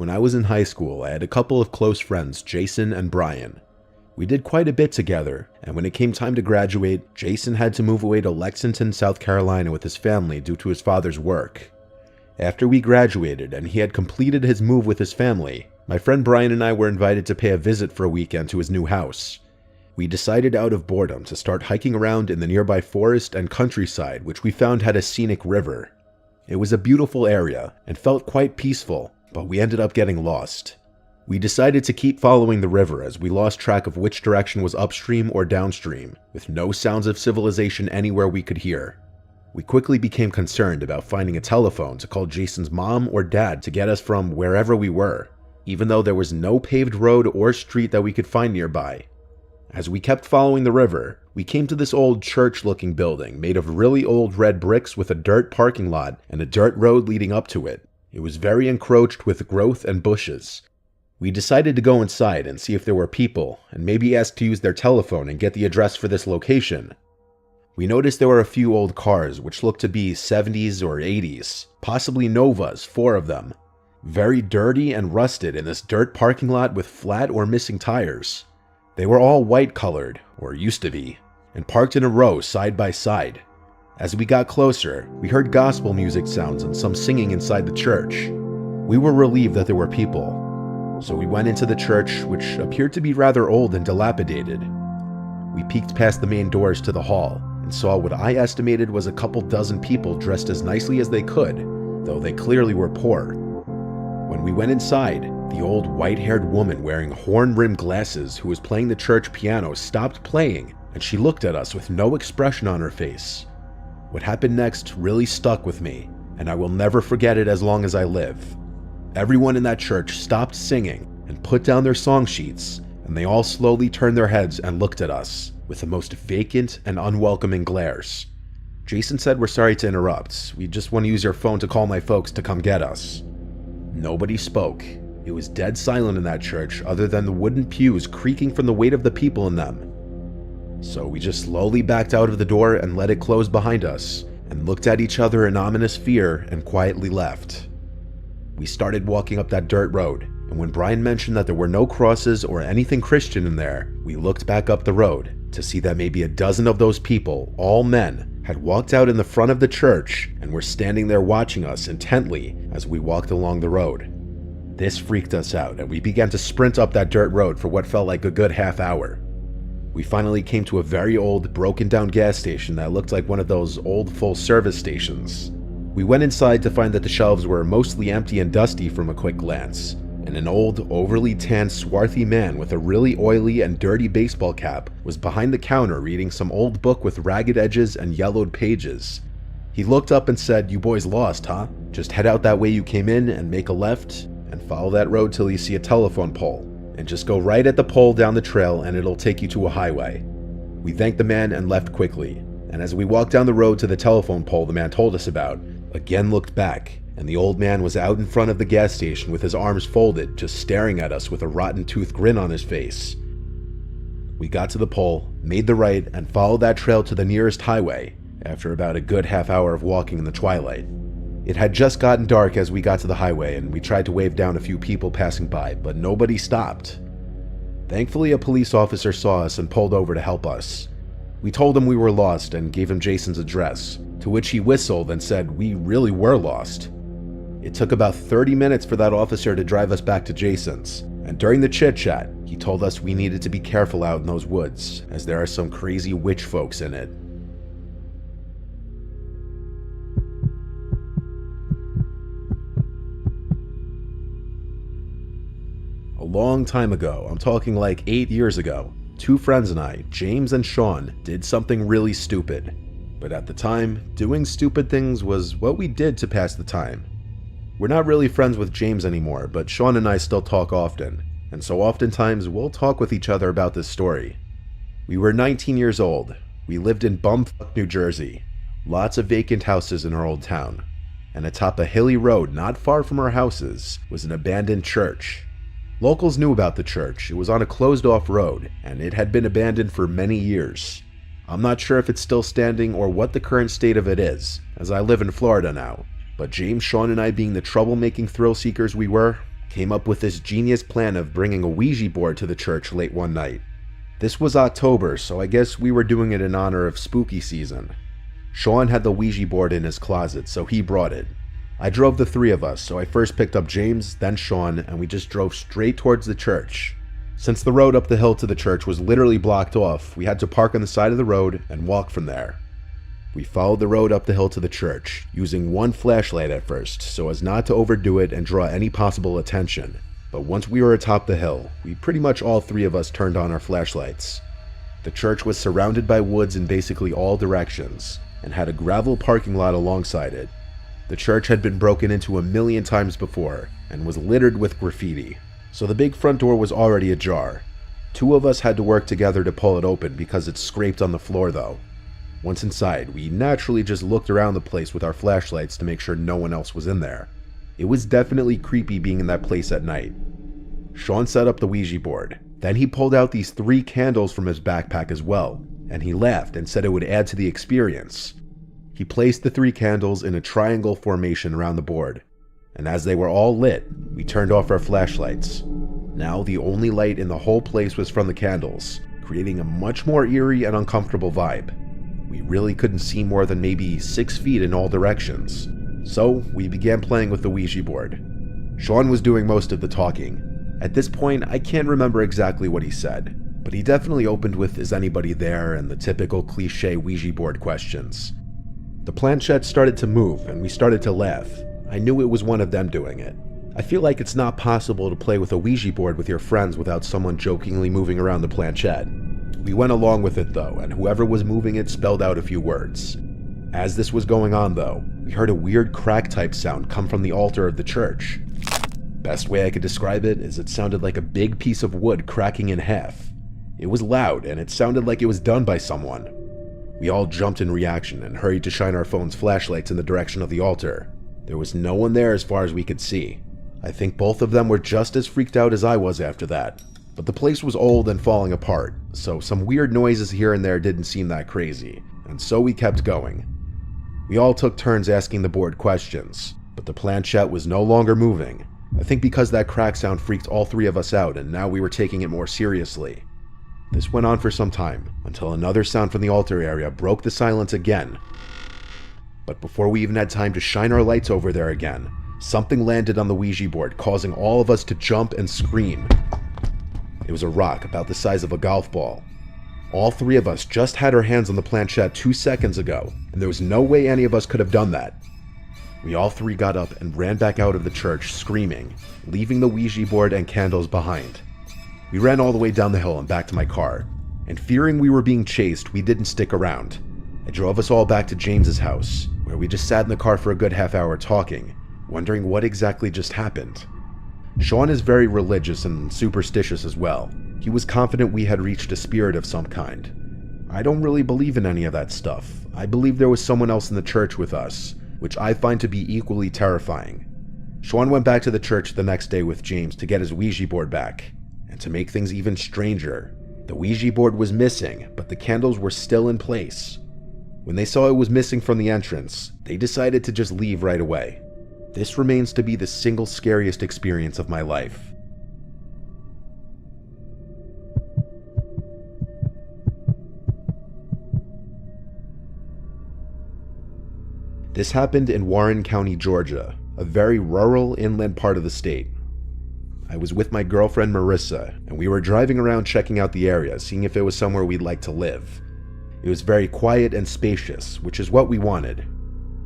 When I was in high school, I had a couple of close friends, Jason and Brian. We did quite a bit together, and when it came time to graduate, Jason had to move away to Lexington, South Carolina with his family due to his father's work. After we graduated and he had completed his move with his family, my friend Brian and I were invited to pay a visit for a weekend to his new house. We decided out of boredom to start hiking around in the nearby forest and countryside, which we found had a scenic river. It was a beautiful area and felt quite peaceful, but we ended up getting lost. We decided to keep following the river as we lost track of which direction was upstream or downstream, with no sounds of civilization anywhere we could hear. We quickly became concerned about finding a telephone to call Jason's mom or dad to get us from wherever we were, even though there was no paved road or street that we could find nearby. As we kept following the river, we came to this old church-looking building made of really old red bricks with a dirt parking lot and a dirt road leading up to it. It was very encroached with growth and bushes. We decided to go inside and see if there were people, and maybe ask to use their telephone and get the address for this location. We noticed there were a few old cars which looked to be 70s or 80s, possibly Novas, 4 of them. Very dirty and rusted in this dirt parking lot with flat or missing tires. They were all white colored, or used to be, and parked in a row side by side. As we got closer, we heard gospel music sounds and some singing inside the church. We were relieved that there were people, so we went into the church, which appeared to be rather old and dilapidated. We peeked past the main doors to the hall and saw what I estimated was a couple dozen people dressed as nicely as they could, though they clearly were poor. When we went inside, the old white-haired woman wearing horn-rimmed glasses who was playing the church piano stopped playing, and she looked at us with no expression on her face. What happened next really stuck with me, and I will never forget it as long as I live. Everyone in that church stopped singing and put down their song sheets, and they all slowly turned their heads and looked at us with the most vacant and unwelcoming glares. Jason said, "We're sorry to interrupt. We just want to use your phone to call my folks to come get us." Nobody spoke. It was dead silent in that church other than the wooden pews creaking from the weight of the people in them. So we just slowly backed out of the door and let it close behind us, and looked at each other in ominous fear and quietly left. We started walking up that dirt road, and when Brian mentioned that there were no crosses or anything Christian in there, we looked back up the road to see that maybe a dozen of those people, all men, had walked out in the front of the church and were standing there watching us intently as we walked along the road. This freaked us out, and we began to sprint up that dirt road for what felt like a good half hour. We finally came to a very old, broken-down gas station that looked like one of those old full-service stations. We went inside to find that the shelves were mostly empty and dusty from a quick glance, and an old, overly tanned, swarthy man with a really oily and dirty baseball cap was behind the counter reading some old book with ragged edges and yellowed pages. He looked up and said, "You boys lost, huh? Just head out that way you came in and make a left, and follow that road till you see a telephone pole, and just go right at the pole down the trail and it'll take you to a highway." We thanked the man and left quickly, and as we walked down the road to the telephone pole the man told us about, again looked back, and the old man was out in front of the gas station with his arms folded, just staring at us with a rotten-toothed grin on his face. We got to the pole, made the right, and followed that trail to the nearest highway, after about a good half hour of walking in the twilight. It had just gotten dark as we got to the highway, and we tried to wave down a few people passing by, but nobody stopped. Thankfully, a police officer saw us and pulled over to help us. We told him we were lost and gave him Jason's address, to which he whistled and said we really were lost. It took about 30 minutes for that officer to drive us back to Jason's, and during the chit-chat, he told us we needed to be careful out in those woods, as there are some crazy witch folks in it. A long time ago, I'm talking like 8 years ago, 2 friends and I, James and Sean, did something really stupid. But at the time, doing stupid things was what we did to pass the time. We're not really friends with James anymore, but Sean and I still talk often, and so oftentimes we'll talk with each other about this story. We were 19 years old. We lived in bumfuck New Jersey. Lots of vacant houses in our old town. And atop a hilly road not far from our houses was an abandoned church. Locals knew about the church. It was on a closed-off road, and it had been abandoned for many years. I'm not sure if it's still standing or what the current state of it is, as I live in Florida now. But James, Sean, and I, being the troublemaking thrill seekers we were, came up with this genius plan of bringing a Ouija board to the church late one night. This was October, so I guess we were doing it in honor of spooky season. Sean had the Ouija board in his closet, so he brought it. I drove the three of us, so I first picked up James, then Sean, and we just drove straight towards the church. Since the road up the hill to the church was literally blocked off, we had to park on the side of the road and walk from there. We followed the road up the hill to the church, using one flashlight at first, so as not to overdo it and draw any possible attention. But once we were atop the hill, we pretty much all three of us turned on our flashlights. The church was surrounded by woods in basically all directions, and had a gravel parking lot alongside it. The church had been broken into a million times before, and was littered with graffiti, so the big front door was already ajar. Two of us had to work together to pull it open because it scraped on the floor though. Once inside, we naturally just looked around the place with our flashlights to make sure no one else was in there. It was definitely creepy being in that place at night. Sean set up the Ouija board. Then he pulled out these 3 candles from his backpack as well, and he laughed and said it would add to the experience. He placed the 3 candles in a triangle formation around the board, and as they were all lit, we turned off our flashlights. Now the only light in the whole place was from the candles, creating a much more eerie and uncomfortable vibe. We really couldn't see more than maybe 6 feet in all directions, so we began playing with the Ouija board. Sean was doing most of the talking. At this point, I can't remember exactly what he said, but he definitely opened with "Is anybody there?" and the typical cliche Ouija board questions. The planchette started to move and we started to laugh. I knew it was one of them doing it. I feel like it's not possible to play with a Ouija board with your friends without someone jokingly moving around the planchette. We went along with it though, and whoever was moving it spelled out a few words. As this was going on though, we heard a weird crack type sound come from the altar of the church. Best way I could describe it is it sounded like a big piece of wood cracking in half. It was loud and it sounded like it was done by someone. We all jumped in reaction and hurried to shine our phone's flashlights in the direction of the altar. There was no one there as far as we could see. I think both of them were just as freaked out as I was after that. But the place was old and falling apart, so some weird noises here and there didn't seem that crazy, and so we kept going. We all took turns asking the board questions, but the planchette was no longer moving. I think because that crack sound freaked all 3 of us out, and now we were taking it more seriously. This went on for some time, until another sound from the altar area broke the silence again. But before we even had time to shine our lights over there again, something landed on the Ouija board, causing all of us to jump and scream. It was a rock about the size of a golf ball. All 3 of us just had our hands on the planchette 2 seconds ago, and there was no way any of us could have done that. We all 3 got up and ran back out of the church screaming, leaving the Ouija board and candles behind. We ran all the way down the hill and back to my car, and fearing we were being chased, we didn't stick around. I drove us all back to James's house, where we just sat in the car for a good half hour talking, wondering what exactly just happened. Sean is very religious and superstitious as well. He was confident we had reached a spirit of some kind. I don't really believe in any of that stuff. I believe there was someone else in the church with us, which I find to be equally terrifying. Sean went back to the church the next day with James to get his Ouija board back. And to make things even stranger, the Ouija board was missing, but the candles were still in place. When they saw it was missing from the entrance, they decided to just leave right away. This remains to be the single scariest experience of my life. This happened in Warren County, Georgia, a very rural inland part of the state. I was with my girlfriend Marissa, and we were driving around checking out the area, seeing if it was somewhere we'd like to live. It was very quiet and spacious, which is what we wanted.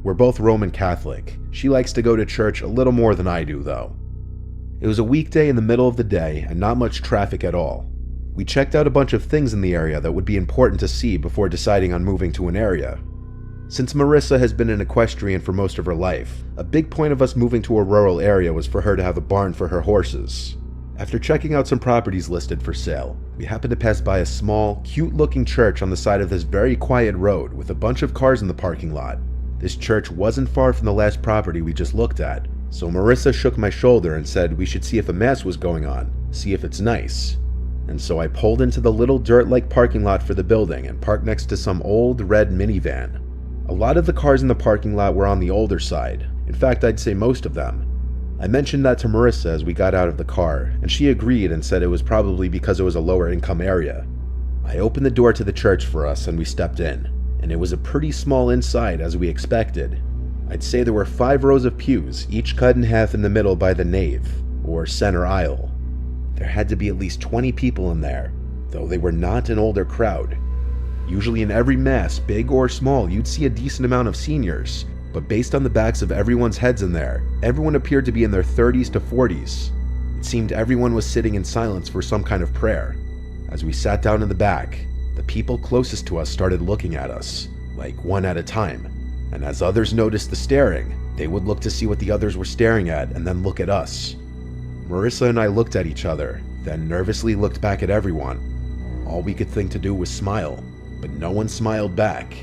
We're both Roman Catholic. She likes to go to church a little more than I do, though. It was a weekday in the middle of the day and not much traffic at all. We checked out a bunch of things in the area that would be important to see before deciding on moving to an area. Since Marissa has been an equestrian for most of her life, a big point of us moving to a rural area was for her to have a barn for her horses. After checking out some properties listed for sale, we happened to pass by a small, cute-looking church on the side of this very quiet road with a bunch of cars in the parking lot. This church wasn't far from the last property we just looked at, so Marissa shook my shoulder and said we should see if a mass was going on, see if it's nice. And so I pulled into the little dirt-like parking lot for the building and parked next to some old red minivan. A lot of the cars in the parking lot were on the older side. In fact, I'd say most of them. I mentioned that to Marissa as we got out of the car, and she agreed and said it was probably because it was a lower income area. I opened the door to the church for us and we stepped in, and it was a pretty small inside as we expected. I'd say there were 5 rows of pews, each cut in half in the middle by the nave, or center aisle. There had to be at least 20 people in there, though they were not an older crowd. Usually in every mass, big or small, you'd see a decent amount of seniors, but based on the backs of everyone's heads in there, everyone appeared to be in their 30s to 40s. It seemed everyone was sitting in silence for some kind of prayer. As we sat down in the back, the people closest to us started looking at us, like one at a time, and as others noticed the staring, they would look to see what the others were staring at and then look at us. Marissa and I looked at each other, then nervously looked back at everyone. All we could think to do was smile, but no one smiled back.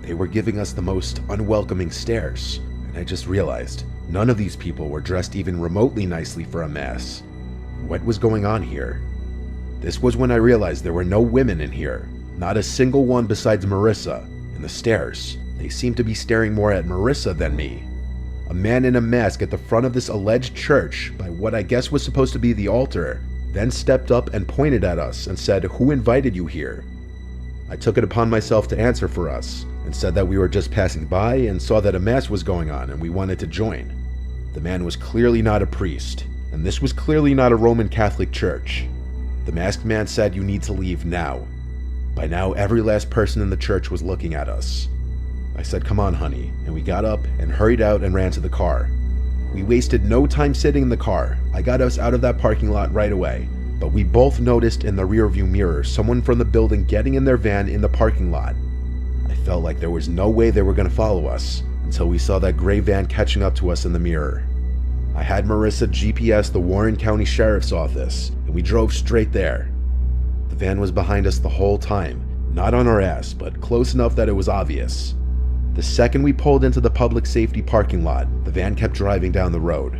They were giving us the most unwelcoming stares, and I just realized none of these people were dressed even remotely nicely for a mass. What was going on here? This was when I realized there were no women in here, not a single one besides Marissa, and the stares. They seemed to be staring more at Marissa than me. A man in a mask at the front of this alleged church, by what I guess was supposed to be the altar, then stepped up and pointed at us and said, "Who invited you here?" I took it upon myself to answer for us, and said that we were just passing by and saw that a mass was going on and we wanted to join. The man was clearly not a priest, and this was clearly not a Roman Catholic church. The masked man said, "You need to leave now." By now, every last person in the church was looking at us. I said, "Come on, honey," and we got up and hurried out and ran to the car. We wasted no time sitting in the car. I got us out of that parking lot right away, but we both noticed in the rearview mirror someone from the building getting in their van in the parking lot. I felt like there was no way they were going to follow us until we saw that gray van catching up to us in the mirror. I had Marissa GPS the Warren County Sheriff's Office, and we drove straight there. The van was behind us the whole time, not on our ass, but close enough that it was obvious. The second we pulled into the public safety parking lot, the van kept driving down the road.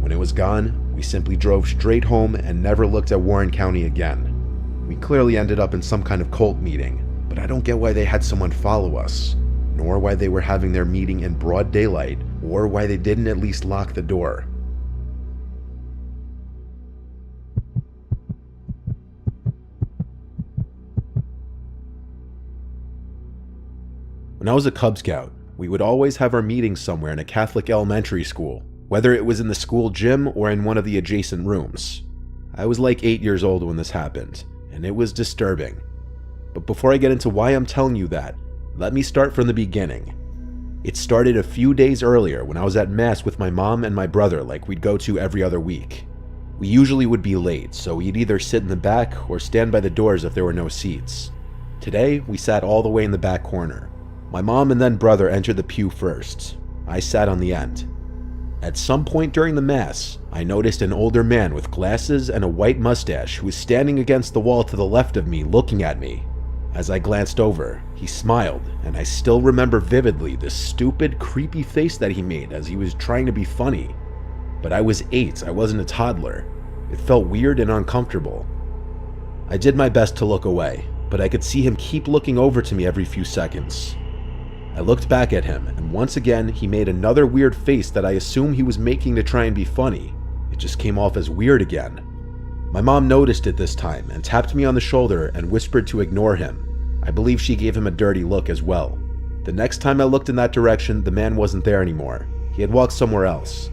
When it was gone, we simply drove straight home and never looked at Warren County again. We clearly ended up in some kind of cult meeting, but I don't get why they had someone follow us, nor why they were having their meeting in broad daylight, or why they didn't at least lock the door. When I was a Cub Scout, we would always have our meetings somewhere in a Catholic elementary school, whether it was in the school gym or in one of the adjacent rooms. I was like 8 years old when this happened, and it was disturbing. But before I get into why I'm telling you that, let me start from the beginning. It started a few days earlier when I was at Mass with my mom and my brother like we'd go to every other week. We usually would be late, so we'd either sit in the back or stand by the doors if there were no seats. Today, we sat all the way in the back corner. My mom and then brother entered the pew first. I sat on the end. At some point during the Mass, I noticed an older man with glasses and a white mustache who was standing against the wall to the left of me looking at me. As I glanced over, he smiled, and I still remember vividly the stupid, creepy face that he made as he was trying to be funny. But I was 8, I wasn't a toddler. It felt weird and uncomfortable. I did my best to look away, but I could see him keep looking over to me every few seconds. I looked back at him, and once again, he made another weird face that I assume he was making to try and be funny. It just came off as weird again. My mom noticed it this time and tapped me on the shoulder and whispered to ignore him. I believe she gave him a dirty look as well. The next time I looked in that direction, the man wasn't there anymore. He had walked somewhere else.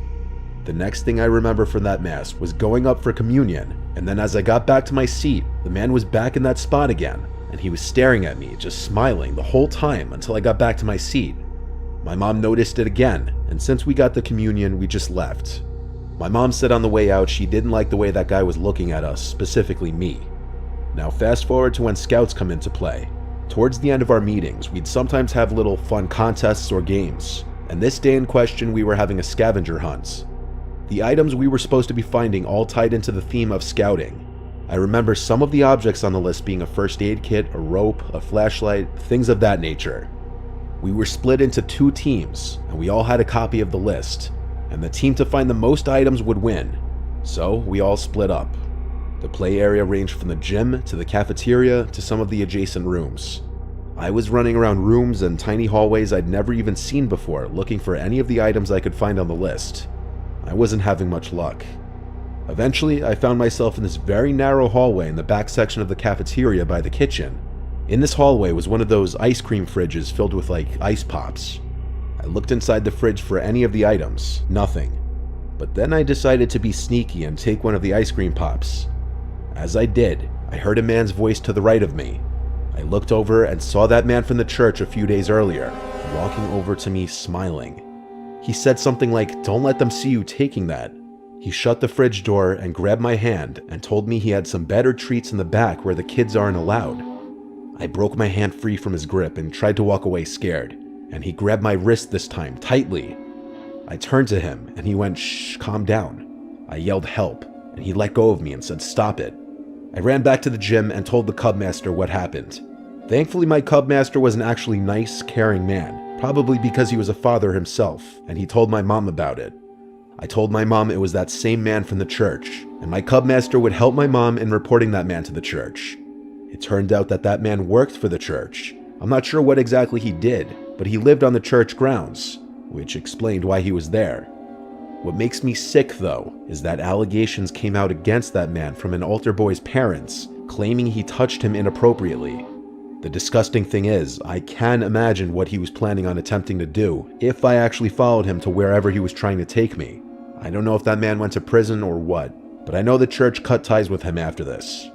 The next thing I remember from that Mass was going up for communion, and then as I got back to my seat, the man was back in that spot again, and he was staring at me, just smiling the whole time until I got back to my seat. My mom noticed it again, and since we got the communion, we just left. My mom said on the way out she didn't like the way that guy was looking at us, specifically me. Now fast forward to when scouts come into play. Towards the end of our meetings, we'd sometimes have little fun contests or games, and this day in question we were having a scavenger hunt. The items we were supposed to be finding all tied into the theme of scouting. I remember some of the objects on the list being a first aid kit, a rope, a flashlight, things of that nature. We were split into 2 teams, and we all had a copy of the list, and the team to find the most items would win, so we all split up. The play area ranged from the gym to the cafeteria to some of the adjacent rooms. I was running around rooms and tiny hallways I'd never even seen before looking for any of the items I could find on the list. I wasn't having much luck. Eventually, I found myself in this very narrow hallway in the back section of the cafeteria by the kitchen. In this hallway was one of those ice cream fridges filled with ice pops. I looked inside the fridge for any of the items, nothing. But then I decided to be sneaky and take one of the ice cream pops. As I did, I heard a man's voice to the right of me. I looked over and saw that man from the church a few days earlier, walking over to me smiling. He said something like, "Don't let them see you taking that." He shut the fridge door and grabbed my hand and told me he had some better treats in the back where the kids aren't allowed. I broke my hand free from his grip and tried to walk away scared, and he grabbed my wrist this time tightly. I turned to him and he went, "Shh, calm down." I yelled help, and he let go of me and said, "Stop it." I ran back to the gym and told the Cubmaster what happened. Thankfully, my Cubmaster was an actually nice, caring man, probably because he was a father himself, and he told my mom about it. I told my mom it was that same man from the church, and my Cubmaster would help my mom in reporting that man to the church. It turned out that that man worked for the church. I'm not sure what exactly he did, but he lived on the church grounds, which explained why he was there. What makes me sick, though, is that allegations came out against that man from an altar boy's parents, claiming he touched him inappropriately. The disgusting thing is, I can imagine what he was planning on attempting to do if I actually followed him to wherever he was trying to take me. I don't know if that man went to prison or what, but I know the church cut ties with him after this.